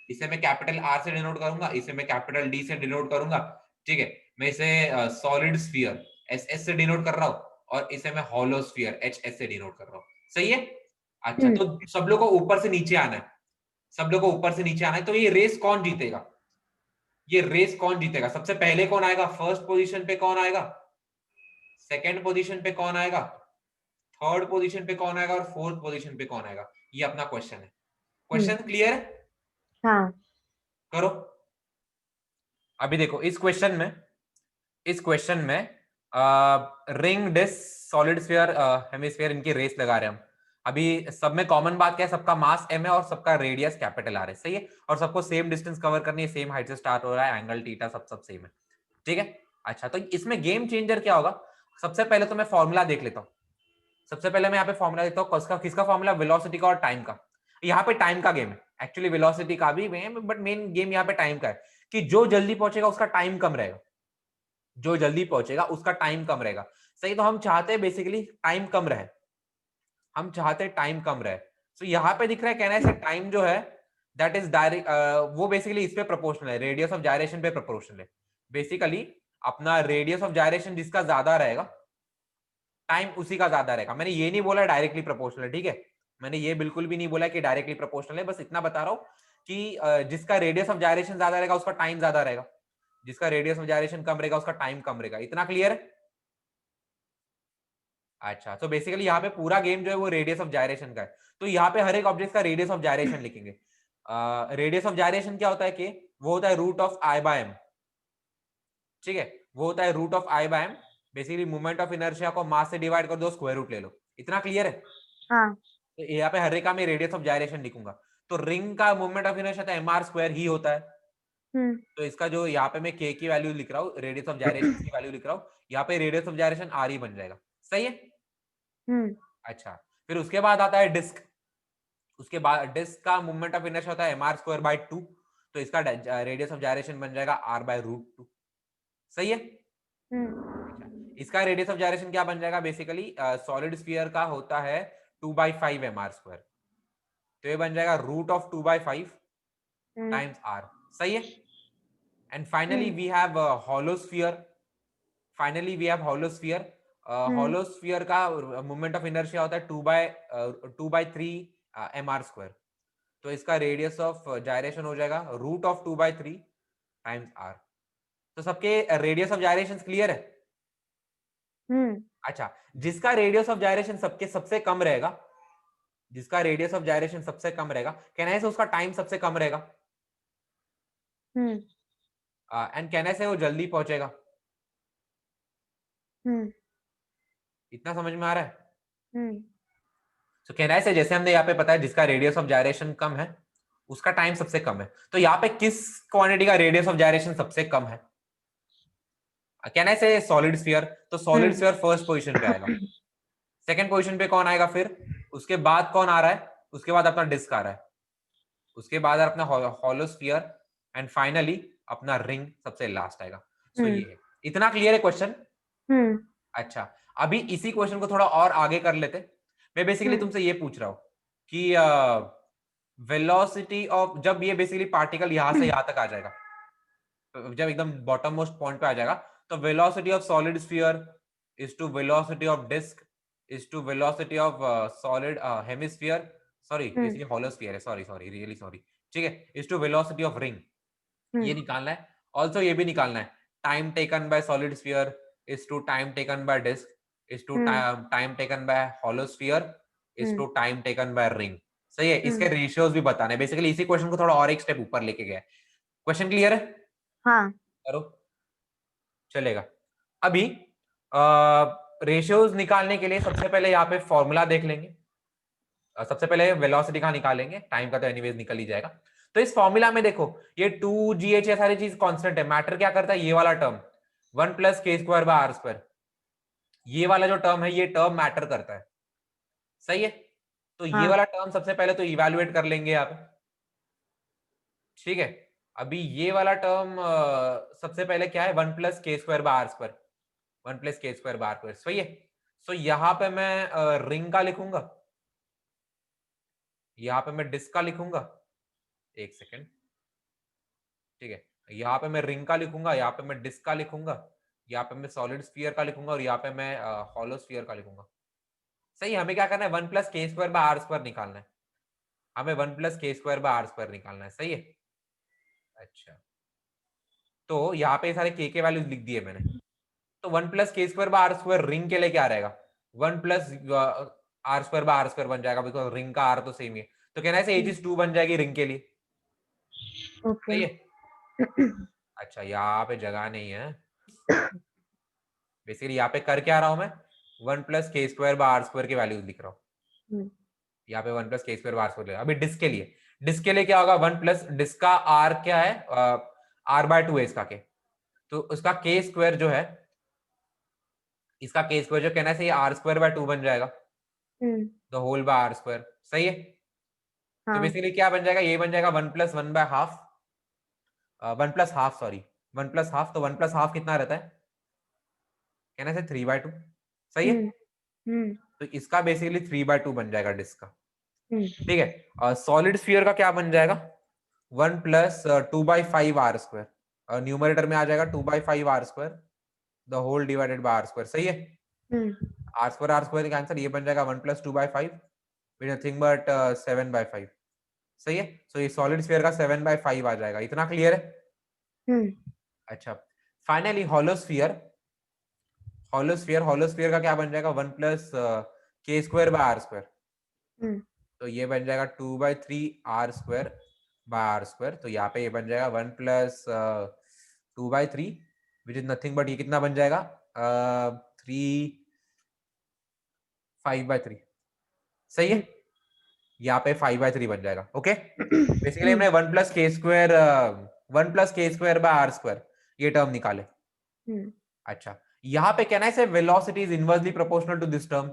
S1: इसे मैं कैपिटल आर से डिनोट करूंगा, इसे मैं कैपिटल डी से डिनोट करूंगा। ठीक है, मैं इसे सॉलिड स्फीयर एस एस से डिनोट कर रहा हूं, और इसे मैं हॉलोस्फीयर HS से डिनोट कर रहा हूँ। सही है? अच्छा, तो सब लोग को ऊपर से नीचे आना है, सब लोग को ऊपर से नीचे आना है। तो ये रेस कौन जीतेगा, ये रेस कौन जीतेगा? सबसे पहले कौन आएगा, फर्स्ट पोजीशन पे कौन आएगा, सेकंड पोजीशन पे कौन आएगा, थर्ड पोजीशन पे कौन आएगा और फोर्थ पोजीशन पे कौन आएगा? ये अपना क्वेश्चन है। क्वेश्चन क्लियर है?
S2: हाँ।
S1: करो। अभी देखो इस क्वेश्चन में ring, disc, solid sphere, hemisphere, इनकी रेस लगा रहे हैं हम। अभी सब में कॉमन बात क्या है, सबका मास m है और सबका रेडियस कैपिटल R है। सही है? और सबको सेम डिस्टेंस कवर करनी है, सेम हाइट से स्टार्ट हो रहा है, एंगल थीटा सब सेम है। ठीक है? अच्छा, तो इसमें गेम चेंजर क्या होगा? सबसे पहले तो मैं फॉर्मूला देख लेता हूँ। सबसे पहले मैं यहाँ पे फॉर्मूला देखता हूँ, किसका फॉर्मूला, वेलोसिटी का और टाइम का। यहाँ पे टाइम का गेम है, एक्चुअली वेलोसिटी का भी है बट मेन गेम यहाँ पे टाइम का है कि जो जल्दी पहुंचेगा उसका टाइम कम रहेगा, जो जल्दी पहुंचेगा उसका टाइम कम रहेगा। सही, तो हम चाहते हैं बेसिकली टाइम कम रहे, हम चाहते हैं टाइम कम रहे। तो यहाँ पे दिख रहा है, कहना है टाइम जो है दैट इज डायरेक्ट, वो बेसिकली इस पे प्रोपोर्शनल है, रेडियस ऑफ जायरेशन पे प्रोपोर्शनल है। बेसिकली अपना रेडियस ऑफ जायरेशन जिसका ज्यादा रहेगा, टाइम उसी का ज्यादा रहेगा। मैंने ये नहीं बोला डायरेक्टली प्रोपोर्शनल है, ठीक है? मैंने ये बिल्कुल भी नहीं बोला कि डायरेक्टली प्रोपोर्शनल है, बस इतना बता रहा हूँ कि जिसका रेडियस ऑफ जायरेशन ज्यादा रहेगा उसका टाइम ज्यादा रहेगा, जिसका रेडियस ऑफ जायरेशन कम रहेगा उसका टाइम कम रहेगा। इतना क्लियर है? अच्छा, तो बेसिकली यहाँ पे पूरा गेम जो है वो रेडियस ऑफ जायरेशन का है। तो यहाँ पे हर एक ऑब्जेक्ट का रेडियस ऑफ जायरेशन लिखेंगे। रेडियस ऑफ जायरेशन क्या होता है कि वो होता है root of I by M. ठीक है, वो होता है root of I by M. Basically moment of inertia को मास से डिवाइड कर दो, स्क्वायर रूट ले लो। इतना क्लियर है?
S2: हाँ।
S1: तो यहाँ पे हर एक का मैं रेडियस ऑफ जायरेशन लिखूंगा। तो रिंग का मोमेंट ऑफ इनर्शिया तो mr स्क्वायर ही होता है। तो इसका जो यहाँ पे मैं k की वैल्यू लिख रहा हूँ, रेडियस ऑफ जायरेशन की वैल्यू लिख रहा हूँ, यहाँ पे रेडियस ऑफ जायरेशन r ही बन जाएगा। सही है? अच्छा, फिर उसके बाद आता है डिस्क। उसके बाद डिस्क का मूवमेंट ऑफ इनर्शिया होता है mr स्क्वायर बाय 2। तो इसका रेडियस ऑफ जायरेशन बन जाएगा r बाय रूट 2। सही है? अच्छा, इसका रेडियस ऑफ जायरेशन क्या बन जाएगा? बेसिकली सॉलिड स्फीयर का होता है 2/5 mr स्क्वायर। तो ये बन जाएगा रूट ऑफ 2/5 टाइम्स r। सही है? And finally we have hollow sphere. Finally we have hollow sphere. Hollow sphere का मोमेंट ऑफ इनर्शिया होता है 2/3 mr स्क्वायर। तो इसका रेडियस ऑफ जायरेशन हो जाएगा रूट ऑफ 2/3 टाइम्स r। तो सबके रेडियस ऑफ जायरेशन क्लियर है? अच्छा, जिसका रेडियस ऑफ जायरेशन सबके सबसे कम रहेगा, जिसका रेडियस ऑफ जायरेशन सबसे कम रहेगा, कहने से उसका टाइम सबसे कम रहेगा, एंड कहने से वो जल्दी पहुंचेगा। इतना समझ में आ रहा है? तो कहना से जैसे हमने यहाँ पे पता है जिसका रेडियस ऑफ जायरेशन कम है उसका टाइम सबसे कम है। तो यहाँ पे किस क्वांटिटी का रेडियस ऑफ जायरेशन सबसे कम है? कहना से सॉलिड स्फीयर। तो सॉलिड स्फीयर फर्स्ट पोजीशन पे आएगा। सेकंड पोजीशन पे कौन आएगा फिर? उसके बाद कौन आ रहा है? उसके बाद अपना डिस्क आ रहा है, उसके बाद अपना हॉलोस्फीयर, एंड फाइनली अपना रिंग सबसे लास्ट आएगा। सो ये है। इतना क्लियर है क्वेश्चन? अच्छा, अभी इसी क्वेश्चन को थोड़ा और आगे कर लेते। मैं बेसिकली तुमसे ये पूछ रहा हूं कि वेलोसिटी ऑफ, जब ये बेसिकली पार्टिकल यहां से यहां तक आ जाएगा, जब एकदम बॉटम मोस्ट पॉइंट पे आ जाएगा, तो velocity of solid sphere is to velocity of disc is to velocity of solid hemisphere, sorry basically hollow sphere है, सॉरी सॉरी रियली सॉरी। ठीक है, is to velocity of ring. ये निकालना है। ऑल्सो ये भी निकालना है, time taken by solid sphere is to time taken by disc is to time taken by hollow sphere is to time taken by ring. सही है? इसके रेशियोज भी बताने हैं। बेसिकली इसी क्वेश्चन को थोड़ा और एक स्टेप ऊपर लेके गया है। क्वेश्चन क्लियर है?
S2: हाँ।
S1: करो, चलेगा। अभी रेशियोज निकालने के लिए सबसे पहले यहाँ पे फॉर्मूला देख लेंगे। सबसे पहले वेलोसिटी का निकालेंगे, टाइम का तो एनीवेज निकल ही जाएगा। तो इस फॉर्मूला में देखो ये 2gh, ये सारी चीज कांस्टेंट है। मैटर क्या करता है? ये वाला टर्म 1 + k² / r², ये वाला जो टर्म है ये टर्म मैटर करता है। सही है? तो ये वाला टर्म सबसे पहले तो इवेलुएट कर लेंगे यहाँ पे। ठीक है, अभी ये वाला टर्म सबसे पहले क्या है? 1 + k² / r², 1 + k² / r²। सही है? सो यहाँ पे मैं रिंग का लिखूंगा, यहाँ पे मैं डिस्क का लिखूंगा। एक सेकेंड। ठीक है, यहाँ पे मैं रिंग का लिखूंगा, यहाँ पे मैं डिस्क का लिखूंगा, यहाँ पे मैं सॉलिड स्फीयर का लिखूंगा और यहाँ पे मैं हॉलो स्फीयर का लिखूंगा। सही, हमें क्या करना है, 1 plus K square by R square निकालना है। हमें 1 plus K square by R square निकालना है। सही है। अच्छा, तो यहाँ पे सारे के वैल्यूज लिख दिए मैंने। तो 1 plus K square by R square ring के लिए क्या रहेगा, 1 plus R square by R square बन जाएगा, बिकॉज रिंग का आर तो सेम ही है। तो कहना है एच इज 2 बन जाएगी रिंग के लिए।
S2: ओके।
S1: सही है। अच्छा, यहाँ पे जगह नहीं है, बेसिकली यहाँ पे कर क्या रहा हूं मैं, 1 plus K square by R square की वैल्यूज लिख रहा हूँ। यहाँ पे 1 plus K square by R square. अभी डिस्क के लिए, डिस्क के लिए क्या होगा, 1 प्लस डिस्क का आर क्या है, आर बाय 2 है इसका के, तो उसका के स्क्वायर जो है, इसका के स्क्वायर जो कहना है ये आर स्क्वायर बाय 2 बन जाएगा, the whole by R square. सही है। तो
S2: हाँ।
S1: बेसिकली क्या बन जाएगा, ये बन जाएगा 1 plus 1 by half, 1 plus half, sorry 1 plus half. तो 1 प्लस हाफ कितना रहता है, कहना से 3 बाय 2। सही है। तो इसका बेसिकली 3 बाय 2 बन जाएगा डिस्क का। ठीक है। सॉलिड स्फीयर का क्या बन जाएगा, 1 plus 2 by 5 R square, numerator में आ जाएगा 2 by 5 R square, the whole divided by R square. सही है। आर स्क्वायर का आंसर ये बन जाएगा 1 plus 2 by 5 with nothing but 7 by 5। सही है। सो ये सॉलिड स्फीयर का 7 बाई 5 आ जाएगा। इतना क्लियर है। अच्छा, फाइनली हॉलोस्फीयर, हॉलोस्फीयर का क्या बन जाएगा, 1 plus K square by R square, तो ये बन जाएगा 2 by 3 R square by R square. तो यहाँ पे ये बन जाएगा 1 plus 2 by 3 which is nothing but ये कितना बन जाएगा, 5 बाई 3। सही है। यहाँ पे 5 बाई 3 बन जाएगा। ओके, बेसिकली हमने 1 plus K square, 1 plus K square by R square ये टर्म निकाले। अच्छा, यहाँ पे कहना है velocity is inversely proportional to this term,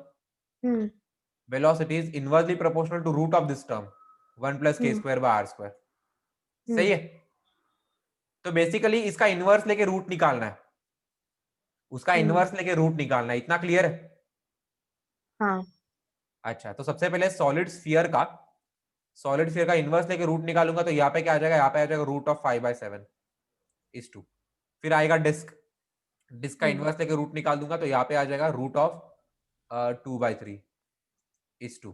S1: velocity is inversely proportional to root of this term 1 plus k square by r square। सही है। तो बेसिकली इसका इनवर्स लेके रूट निकालना है, उसका इनवर्स लेके रूट निकालना है। इतना क्लियर है।
S2: हाँ।
S1: अच्छा, तो सबसे पहले सॉलिड स्फीयर का इनवर्स लेके रूट निकालूंगा, तो यहाँ पे क्या आ जाएगा, यहाँ पे आ जाएगा रूट ऑफ 5/7 इज 2। फिर आएगा डिस्क का इनवर्स लेके रूट निकाल दूंगा, तो यहाँ पे आ जाएगा रूट ऑफ 2/3 इज 2।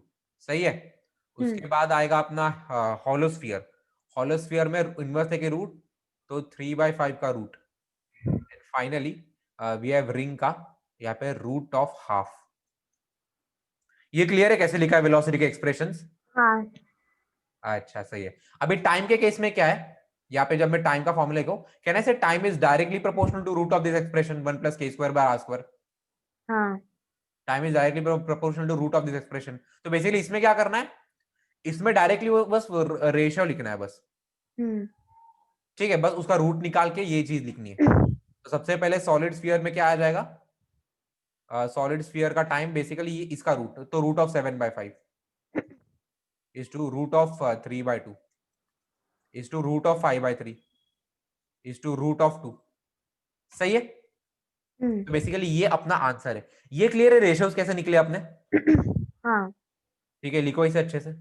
S1: सही है। उसके बाद आएगा अपना हॉलोस्फीयर में इनवर्स लेके रूट, तो 3/5 का root. Finally we have ring का यहाँ पे रूट ऑफ हाफ। ये क्लियर है कैसे लिखा है वेलोसिटी के एक्सप्रेशंस?
S2: हाँ।
S1: अच्छा, सही है। अभी टाइम के केस में क्या है, यहाँ पे जब मैं टाइम का फॉर्मूला को कहने से time is directly proportional to root of this expression 1 plus K square by R square.
S2: हाँ।
S1: Time is directly proportional to root of this expression. तो बेसिकली इसमें क्या करना है, इसमें डायरेक्टली बस रेशियो लिखना है बस। ठीक है, बस उसका रूट निकाल के ये चीज लिखनी है। तो सबसे पहले सॉलिड स्फीयर में क्या आ जाएगा, सॉलिड स्फीयर का टाइम बेसिकली इसका रूट, तो root of 7/5 is to root of 3/2 is to root of 5/3 is to root of 2। सही है। तो बेसिकली ये अपना आंसर है। ये क्लियर है रेशियोज कैसे निकले अपने?
S2: हाँ।
S1: ठीक है, लिखो इसे अच्छे से।